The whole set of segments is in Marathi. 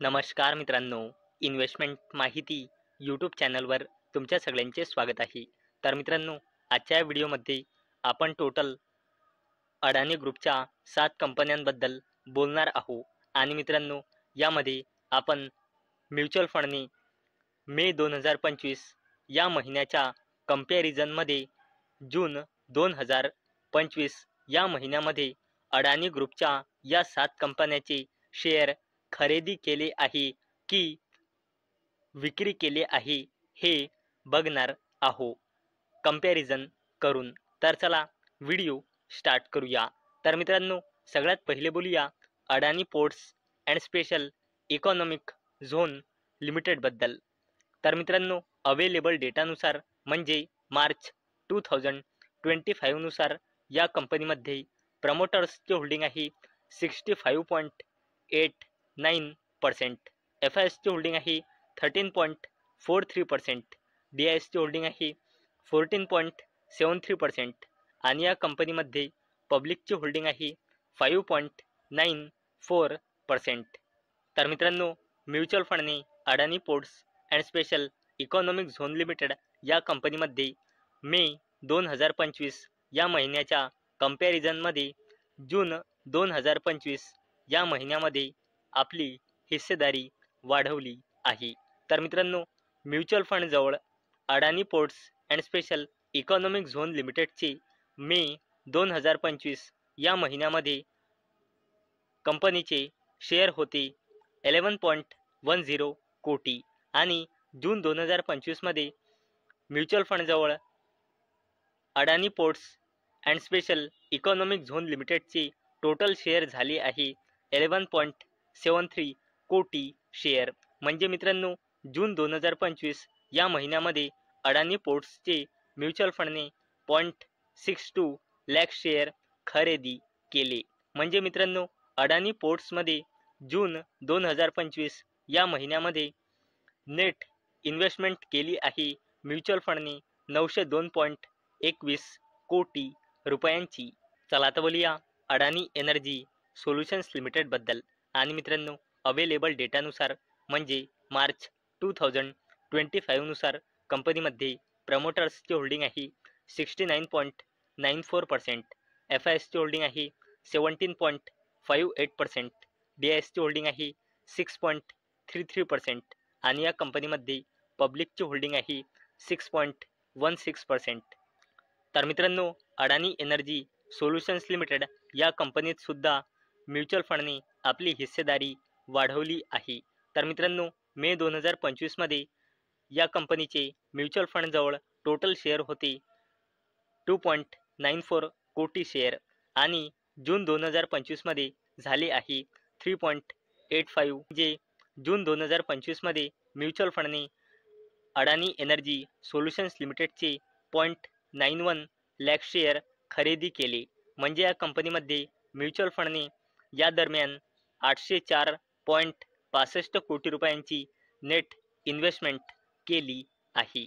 नमस्कार मित्रांनो, इन्व्हेस्टमेंट माहिती यूट्यूब चॅनलवर तुमच्या सगळ्यांचे स्वागत आहे. तर मित्रांनो, आजच्या व्हिडिओमध्ये आपण टोटल अडानी ग्रुपच्या 7 कंपन्यांबद्दल बोलणार आहोत. आणि मित्रांनो, यामध्ये आपण म्युच्युअल फंडने मे 2025 या महिन्याच्या कंपॅरिझनमध्ये जून 2025 या महिन्यामध्ये अडानी ग्रुपच्या या 7 कंपन्यांचे शेअर खरेदी केले आहे की विक्री केले आहे हे बघणार आहोत कंपॅरिझन करून. तर चला व्हिडिओ स्टार्ट करूया. तर मित्रांनो, सगळ्यात पहिले बोलूया Adani ports and special economic zone लिमिटेडबद्दल. तर मित्रांनो, अवेलेबल डेटानुसार म्हणजे मार्च 2025 नुसार या कंपनीमध्ये प्रमोटर्सचे होल्डिंग आहे 65.89%, एफ आय एसचे होल्डिंग आहे 13.43%, डी आय एसचे होल्डिंग आहे 14.73% आणि या कंपनीमध्ये पब्लिकचे होल्डिंग आहे 5.94%. तर मित्रांनो, म्युच्युअल फंडने Adani ports and special economic zone limited या कंपनीमध्ये मे 2025 या महिन्याच्या कंपॅरिझनमध्ये जून 2025 या महिन्यामध्ये आपली हिस्सेदारी वाढवली आहे. तर मित्रांनो, म्युच्युअल फंडजवळ Adani ports and special economic zone लिमिटेडचे मे 2025 या महिन्यामध्ये कंपनीचे शेअर होते 11.10 कोटी आणि जून 2025 मध्ये म्युच्युअल फंडजवळ Adani ports and special economic zone लिमिटेडचे टोटल शेअर झाले आहे 11.73 कोटी शेअर. म्हणजे मित्रांनो, जून 2025 या महिन्यामध्ये अडानी पोर्ट्सचे म्युच्युअल फंडने 0.62 लाख शेअर खरेदी केले. म्हणजे मित्रांनो, अडानी पोर्ट्समध्ये जून 2025 या महिन्यामध्ये नेट इन्व्हेस्टमेंट केली आहे म्युच्युअल फंडने 902.21 कोटी रुपयांची. चला तर बोलूया अडानी एनर्जी सोल्युशन्स लिमिटेडबद्दल. आणि मित्रांनो, अवेलेबल डेटानुसार म्हणजे मार्च 2025 नुसार कंपनीमध्ये प्रमोटर्सचे होल्डिंग आहे 69.94%, एफ आय एसचे होल्डिंग आहे 17.58%, डी आय एसचे होल्डिंग आहे 6.33% आणि या कंपनीमध्ये पब्लिकचे होल्डिंग आहे 6.16%. तर मित्रांनो, अडानी एनर्जी सोल्युशन्स लिमिटेड या कंपनीत सुद्धा म्युच्युअल फंडने आपली हिस्सेदारी वाढवली आहे. तर मित्रांनो, मे 2025 मध्ये या कंपनीचे म्युच्युअल फंडजवळ टोटल शेअर होते 2.94 कोटी शेअर आणि जून 2025 मध्ये झाले आहे 3.85. जे जून 2025 मध्ये म्युच्युअल फंडने अडानी एनर्जी सोल्युशन्स लिमिटेडचे 0.91 लाख शेअर खरेदी केले. म्हणजे या कंपनीमध्ये म्युच्युअल फंडने या दरम्यान 804.65 कोटी रुपयांची नेट इन्व्हेस्टमेंट केली आहे.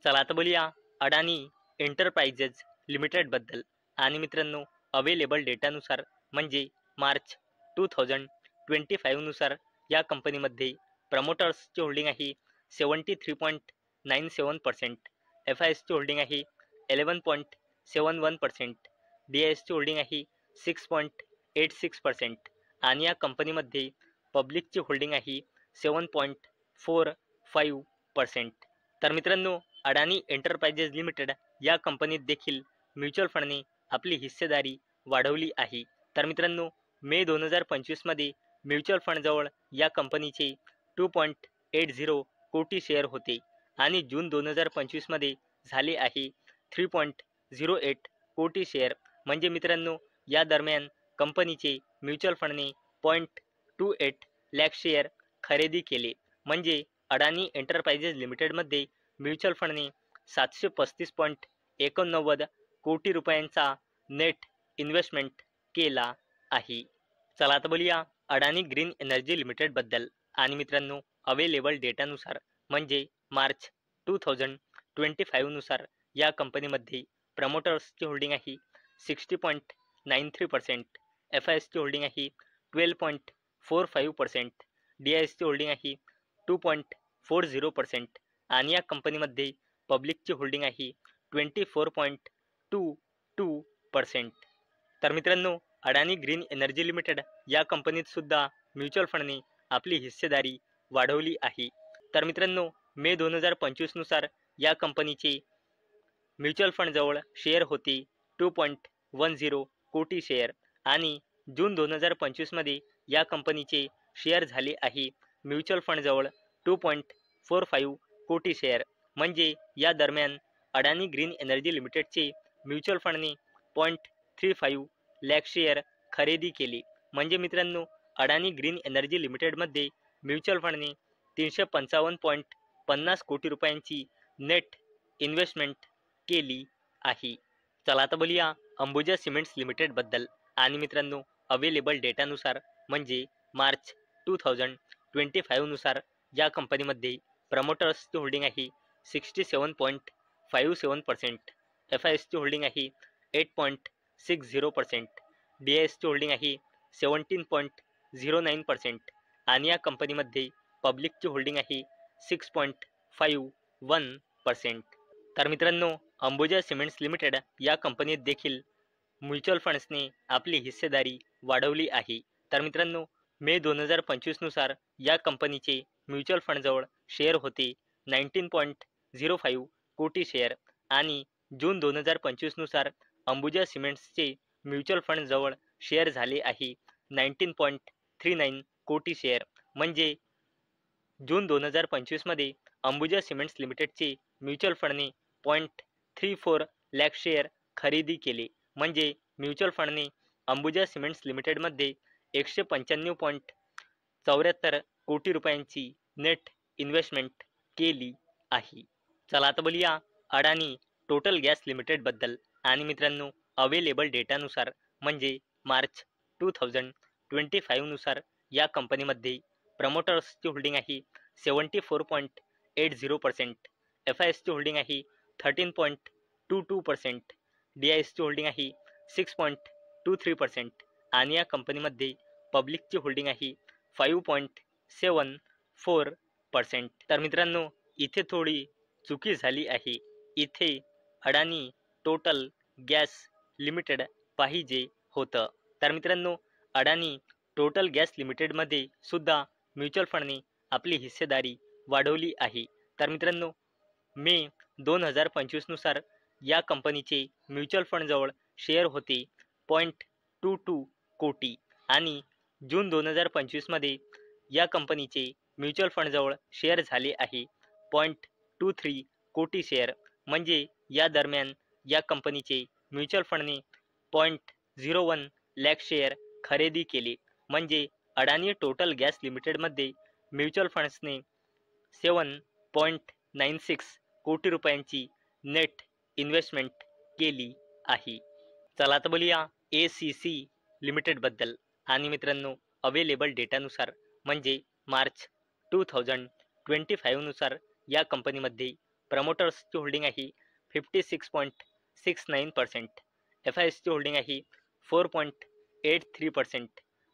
चला आता बोलूया अडानी एंटरप्राइजेस लिमिटेडबद्दल. आणि मित्रांनो, अवेलेबल डेटानुसार म्हणजे मार्च 2025 नुसार या कंपनीमध्ये प्रमोटर्सचे होल्डिंग आहे 73.97%, एफ आय एसचे होल्डिंग आहे 11.71%, डी आय एसचे होल्डिंग आहे 6.86% आणि या कंपनीमध्ये पब्लिकचे होल्डिंग आहे 7.45%. तर मित्रांनो, अडानी एंटरप्राइजेस लिमिटेड या कंपनीत देखील म्युच्युअल फंडने आपली हिस्सेदारी वाढवली आहे. तर मित्रांनो, मे 2025 मध्ये म्युच्युअल फंडजवळ या कंपनीचे 2.80 कोटी शेअर होते आणि जून 2025 मध्ये झाले आहे 3.08 कोटी शेअर. म्हणजे मित्रांनो, या दरम्यान कंपनीचे म्युच्युअल फंडने 0.28 लाख शेअर खरेदी केले. म्हणजे अडानी एंटरप्राइजेस लिमिटेडमध्ये म्युच्युअल फंडने 735.89 कोटी रुपयांचा नेट इन्व्हेस्टमेंट केला आहे. चला आता बोलूया अडानी ग्रीन एनर्जी लिमिटेडबद्दल. आणि मित्रांनो, अवेलेबल डेटानुसार म्हणजे मार्च 2025 नुसार या कंपनीमध्ये प्रमोटर्सचे होल्डिंग आहे 60.93%, एफ आय एसचे होल्डिंग आहे 12.45%, DISची होल्डिंग आहे 2.40% आणि या कंपनीमध्ये पब्लिकची होल्डिंग आहे 24.22%. तर मित्रांनो, अडानी ग्रीन एनर्जी लिमिटेड या कंपनीत सुद्धा म्युच्युअल फंडने आपली हिस्सेदारी वाढवली आहे. तर मित्रांनो, मे 2025 नुसार या कंपनीचे म्युच्युअल फंडजवळ शेअर होते 2.10 कोटी शेअर आणि जून 2025 मध्ये या कंपनीचे शेअर झाले आहे म्युच्युअल फंडजवळ 2.45 कोटी शेअर. म्हणजे या दरम्यान अडानी ग्रीन एनर्जी लिमिटेडचे म्युच्युअल फंडने 0.35 लाख शेअर खरेदी केले. म्हणजे मित्रांनो, अडानी ग्रीन एनर्जी लिमिटेडमध्ये म्युच्युअल फंडने 355.50 कोटी रुपयांची नेट इन्व्हेस्टमेंट केली आहे. चला आता बोलूया अंबुजा सिमेंट्स लिमिटेड बद्दल. आणि मित्रांनो, अवेलेबल डेटानुसार म्हणजे मार्च 2025 नुसार या कंपनीमध्ये प्रमोटर्सची होल्डिंग आहे 67.57%, FISची होल्डिंग आहे 8.60%, DISची होल्डिंग आहे 17.09% आणि या कंपनीमध्ये पब्लिकची होल्डिंग आहे 6.51%. तर मित्रांनो, अंबुजा सिमेंट्स लिमिटेड या कंपनीत देखील म्युच्युअल फंड्सने आपली हिस्सेदारी वाढवली आहे. तर मित्रांनो, मे 2025 नुसार या कंपनीचे म्युच्युअल फंडजवळ शेअर होते 19.05 कोटी शेअर आणि जून 2025 नुसार अंबुजा सिमेंट्सचे म्युच्युअल फंडजवळ शेअर झाले आहे 19.39 कोटी शेअर. म्हणजे जून 2025 मध्ये अंबुजा सिमेंट्स लिमिटेडचे म्युच्युअल फंडने 0.34 लाख शेअर खरेदी केले. म्हणजे म्युच्युअल फंडने अंबुजा सिमेंट्स लिमिटेडमध्ये 195.74 कोटी रुपयांची नेट इन्व्हेस्टमेंट केली आहे. चला आता बोलूया अडानी टोटल गॅस लिमिटेड बद्दल. आणि मित्रांनो, अवेलेबल डेटानुसार म्हणजे मार्च 2025 नुसार या कंपनीमध्ये प्रमोटर्सची होल्डिंग आहे 74.80%, FISची होल्डिंग आहे 13.22%, DISची होल्डिंग आहे 6.23% आणि या कंपनीमध्ये पब्लिकची होल्डिंग आहे 5.74%. तर मित्रांनो, इथे थोडी चुकी झाली आहे. इथे अडानी टोटल गॅस लिमिटेड पाहिजे होतं. तर मित्रांनो, अडानी टोटल गॅस लिमिटेडमध्ये सुद्धा म्युच्युअल फंडने आपली हिस्सेदारी वाढवली आहे. तर मित्रांनो, मे 2025 नुसार या कंपनीचे म्युच्युअल फंडजवळ शेअर होते 0.22 कोटी आणि जून 2025 मध्ये या कंपनीचे म्युच्युअल फंडजवळ शेअर झाले आहे 0.23 कोटी शेअर. म्हणजे या दरम्यान या कंपनीचे म्युच्युअल फंडने 0.01 लाख शेअर खरेदी केले. म्हणजे अडानी टोटल गॅस लिमिटेडमध्ये म्युच्युअल फंड्सने 7.96 कोटी रुपयांची नेट इन्व्हेस्टमेंट केली आहे. चला आता बोलूया ACC लिमिटेड बद्दल. आणि मित्रांनो, अवेलेबल डेटानुसार म्हणजे मार्च 2025 नुसार या कंपनीमध्ये प्रमोटर्सची होल्डिंग आहे 56.69%, FISची होल्डिंग आहे 4.83%,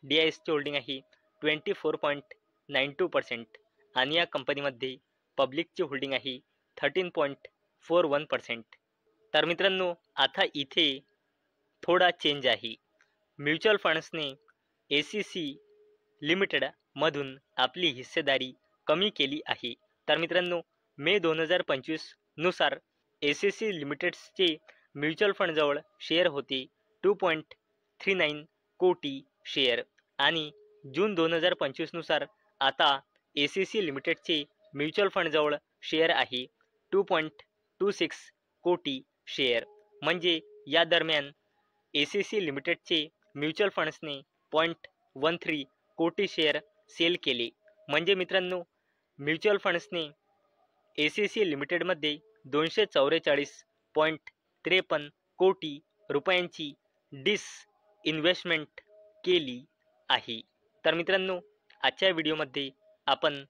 DISची होल्डिंग आहे 24.92% आणि या कंपनीमध्ये पब्लिकची होल्डिंग आहे 13.41%. तर मित्रांनो, आता इथे थोडा चेंज आहे. म्युच्युअल फंड्सने ACC लिमिटेड मधून आपली हिस्सेदारी कमी केली आहे. तर मित्रांनो, मे 2025 नुसार ACC लिमिटेड्सचे म्युच्युअल फंडजवळ शेअर होते 2.39 कोटी शेअर आणि जून 2025 नुसार आता ACC लिमिटेडचे म्युच्युअल फंडजवळ शेअर आहे 2.26 कोटी शेअर. म्हणजे या दरम्यान ACC लिमिटेडचे म्युच्युअल फंड्सने 0.13 कोटी शेअर सेल केले. म्हणजे मित्रांनो, म्युच्युअल फंड्सने ACC लिमिटेडमध्ये 244.53 कोटी रुपयांची इन्व्हेस्टमेंट केली आहे. तर मित्रांनो, आजच्या व्हिडिओमध्ये आपण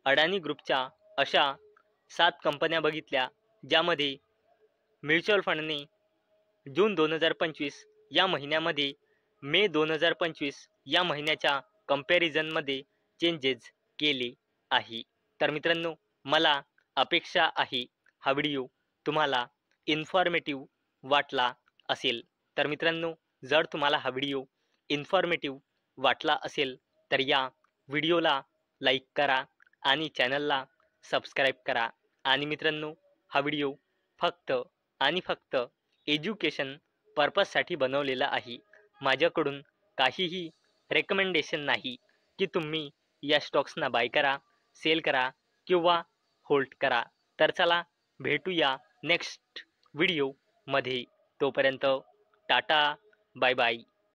अडानी ग्रुपच्या अशा 7 कंपन्या बघितल्या ज्यामध्ये म्युच्युअल फंडने जून 2025 या महिन्यामध्ये मे 2025 या महिन्याच्या कंपॅरिझनमध्ये चेंजेस केले आहे. तर मित्रांनो, मला अपेक्षा आहे हा व्हिडिओ तुम्हाला इन्फॉर्मेटिव्ह वाटला असेल. तर मित्रांनो, जर तुम्हाला हा व्हिडिओ इन्फॉर्मेटिव्ह वाटला असेल तर या व्हिडिओला लाईक करा आणि चॅनलला सबस्क्राईब करा. आणि मित्रांनो, हा व्हिडिओ फक्त आणि फक्त एज्युकेशन पर्पजसाठी बनवलेला आहे. माझ्याकडून काहीही रेकमेंडेशन नाही की तुम्ही या स्टॉक्सना बाय करा, सेल करा किंवा होल्ड करा. तर चला भेटूया नेक्स्ट व्हिडिओमध्ये. तोपर्यंत टाटा, बाय बाय.